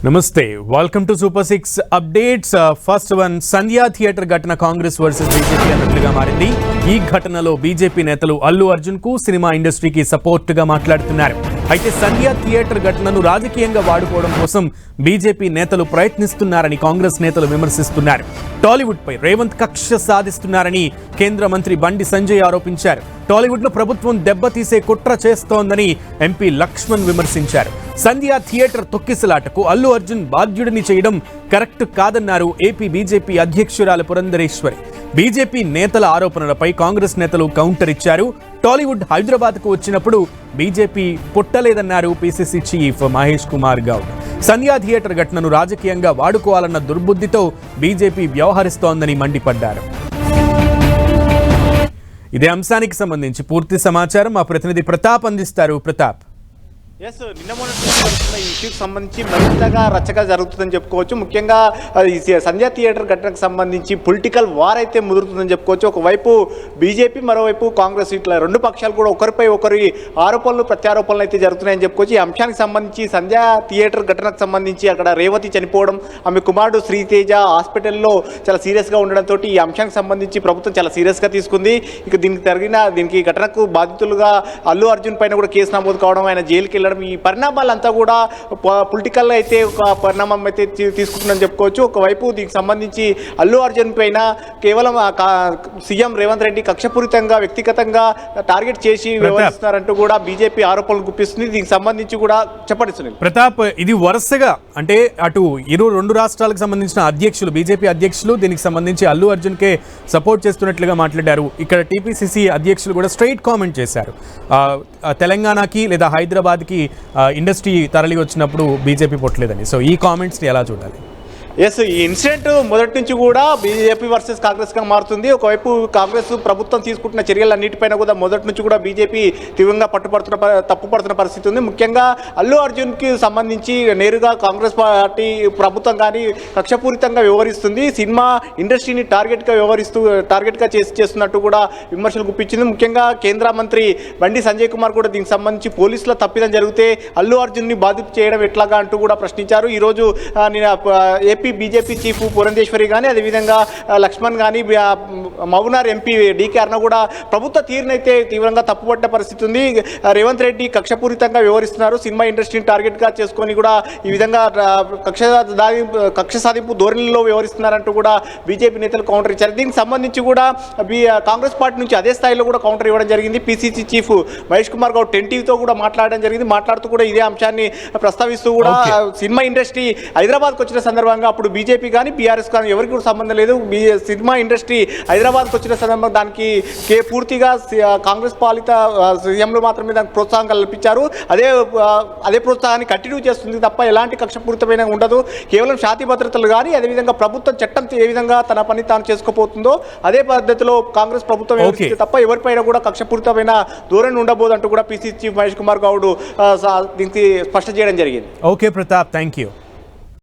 నమస్తే welcome to super 6 updates. First one, Sandhya theatre ఘటన Congress versus BJP అన్నట్లుగా మారింది. ఈ ఘటనలో బీజేపీ నేతలు అల్లు అర్జున్ కు సినిమా ఇండస్ట్రీకి సపోర్ట్ గా మాట్లాడుతున్నారు. అయితే సంధ్యా థియేటర్ ఘటనను రాజకీయంగా వాడుకోవడం కోసం బీజేపీ నేతలు ప్రయత్నిస్తున్నారని కాంగ్రెస్ నేతలు విమర్శిస్తున్నారు. టాలీవుడ్ పై రేవంత్ కక్ష సాధిస్తున్నారని కేంద్ర మంత్రి బండి సంజయ్ ఆరోపించారు. టాలీవుడ్ ను ప్రభుత్వం దెబ్బతీసే కుట్ర చేస్తోందని ఎంపీ లక్ష్మణ్ విమర్శించారు. సంధ్యా థియేటర్ తొక్కిసలాటకు అల్లు అర్జున్ బాధ్యుడిని చేయడం కరెక్ట్ కాదన్నారు ఏపీ బీజేపీ అధ్యక్షురాలు పురంధరేశ్వరి. బీజేపీ నేతల ఆరోపణలపై కాంగ్రెస్ నేతలు కౌంటర్ ఇచ్చారు. టాలీవుడ్ హైదరాబాద్ కు వచ్చినప్పుడు బీజేపీ పుట్టలేదన్నారు PCC chief Mahesh Kumar Goud. Sandhya theatre ఘటనను రాజకీయంగా వాడుకోవాలన్న దుర్బుద్ధితో బీజేపీ వ్యవహరిస్తోందని మండిపడ్డారు. ఇదే అంశానికి సంబంధించి పూర్తి సమాచారం మా ప్రతినిధి ప్రతాప్ అందిస్తారు. ప్రతాప్. నిన్న మొన్నటి ఈ ఇష్యూకి సంబంధించి మరింతగా రచ్చగా జరుగుతుందని చెప్పుకోవచ్చు. ముఖ్యంగా సంధ్యా థియేటర్ ఘటనకు సంబంధించి పొలిటికల్ వార్ అయితే ముదురుతుందని చెప్పుకోవచ్చు. ఒకవైపు బీజేపీ, మరోవైపు కాంగ్రెస్, ఇట్లా రెండు పక్షాలు కూడా ఒకరిపై ఒకరి ఆరోపణలు ప్రత్యారోపణలు అయితే జరుగుతున్నాయని చెప్పుకోవచ్చు. ఈ అంశానికి సంబంధించి సంధ్యా థియేటర్ ఘటనకు సంబంధించి అక్కడ రేవతి చనిపోవడం, ఆమె కుమారుడు శ్రీతేజ హాస్పిటల్లో చాలా సీరియస్గా ఉండడంతో ఈ అంశానికి సంబంధించి ప్రభుత్వం చాలా సీరియస్గా తీసుకుంది. ఇక దీనికి ఘటనకు బాధితులుగా అల్లు అర్జున్ పైన కూడా కేసు నమోదు కావడం, ఆయన జైలుకి ఈ పరిణామాలంతా కూడా పొలిటికల్ అయితే ఒక పరిణామం అయితే తీసుకుంటుందని చెప్పుకోవచ్చు. ఒకవైపు దీనికి సంబంధించి అల్లు అర్జున్ పైన కేవలం సీఎం రేవంత్ రెడ్డి కక్షపూరితంగా వ్యక్తిగతంగా టార్గెట్ చేసి వ్యవహరిస్తున్నారంటూ కూడా బీజేపీ ఆరోపణలు గుప్పిస్తుంది. దీనికి సంబంధించి కూడా చెప్పండి ప్రతాప్. ఇది వరుసగా అంటే అటు రెండు రాష్ట్రాలకు సంబంధించిన అధ్యక్షులు, బీజేపీ అధ్యక్షులు దీనికి సంబంధించి అల్లు అర్జున్ కే సపోర్ట్ చేస్తున్నట్లుగా మాట్లాడారు. ఇక్కడ టీపీసీసీ అధ్యక్షులు కూడా స్ట్రైట్ కామెంట్ చేశారు. తెలంగాణకి లేదా హైదరాబాద్కి ఇండస్ట్రీ తరలి వచ్చినప్పుడు బీజేపీ పొట్టలేదని. సో ఈ కామెంట్స్ని ఎలా చూడాలి? ఈ ఇన్సిడెంట్ మొదటి నుంచి కూడా బీజేపీ వర్సెస్ కాంగ్రెస్గా మారుతుంది. ఒకవైపు కాంగ్రెస్ ప్రభుత్వం తీసుకుంటున్న చర్యలన్నిటిపైన కూడా మొదటి నుంచి కూడా బీజేపీ తీవ్రంగా తప్పుపడుతున్న పరిస్థితి ఉంది. ముఖ్యంగా అల్లు అర్జున్కి సంబంధించి నేరుగా కాంగ్రెస్ పార్టీ ప్రభుత్వం కానీ కక్షపూరితంగా వ్యవహరిస్తుంది. సినిమా ఇండస్ట్రీని టార్గెట్గా చేస్తున్నట్టు కూడా విమర్శలు గుప్పించింది. ముఖ్యంగా కేంద్ర మంత్రి బండి సంజయ్ కుమార్ కూడా దీనికి సంబంధించి పోలీసుల తప్పిదం జరిగితే అల్లు అర్జున్ని బాధిత చేయడం ఎట్లాగా అంటూ కూడా ప్రశ్నించారు. ఈరోజు ఏపీ బీజేపీ చీఫ్ పురంధేశ్వరి కానీ, అదేవిధంగా లక్ష్మణ్ కానీ, మౌనార్ ఎంపీ డీకే అర్ణ కూడా ప్రభుత్వ తీరునైతే తీవ్రంగా తప్పుపట్టిన పరిస్థితి ఉంది. రేవంత్ రెడ్డి కక్షపూరితంగా వ్యవహరిస్తున్నారు. సినిమా ఇండస్ట్రీని టార్గెట్గా చేసుకొని కూడా ఈ విధంగా కక్ష సాధింపు ధోరణిలో వ్యవహరిస్తున్నారంటూ కూడా బీజేపీ నేతలు కౌంటర్ ఇచ్చారు. దీనికి సంబంధించి కూడా కాంగ్రెస్ పార్టీ నుంచి అదే స్థాయిలో కూడా కౌంటర్ ఇవ్వడం జరిగింది. పీసీసీ చీఫ్ మహేష్ కుమార్ గౌడ్ 10 టీవీతో కూడా మాట్లాడడం జరిగింది. మాట్లాడుతూ కూడా ఇదే అంశాన్ని ప్రస్తావిస్తూ కూడా సినిమా ఇండస్ట్రీ హైదరాబాద్కి వచ్చిన సందర్భంగా అప్పుడు బీజేపీ కానీ బీఆర్ఎస్ కానీ ఎవరికి కూడా సంబంధం లేదు. సినిమా ఇండస్ట్రీ హైదరాబాద్కి వచ్చిన సందర్భంగా దానికి పూర్తిగా కాంగ్రెస్ పాలిత సీఎంలు మాత్రమే దానికి ప్రోత్సాహం కల్పించారు. అదే ప్రోత్సాహాన్ని కంటిన్యూ చేస్తుంది తప్ప ఎలాంటి కక్షపూరితమైన ఉండదు. కేవలం శాంతి భద్రతలు కానీ, అదేవిధంగా ప్రభుత్వం చట్టం ఏ విధంగా తన పని తాను చేసుకోబోతుందో అదే పద్ధతిలో కాంగ్రెస్ ప్రభుత్వం తప్ప ఎవరిపైన కూడా కక్షపూరితమైన ధోరణి ఉండబోదంటూ కూడా పీసీసీ చీఫ్ మహేష్ కుమార్ గౌడ్ దీనికి స్పష్టం చేయడం జరిగింది. Okay Pratap, thank you.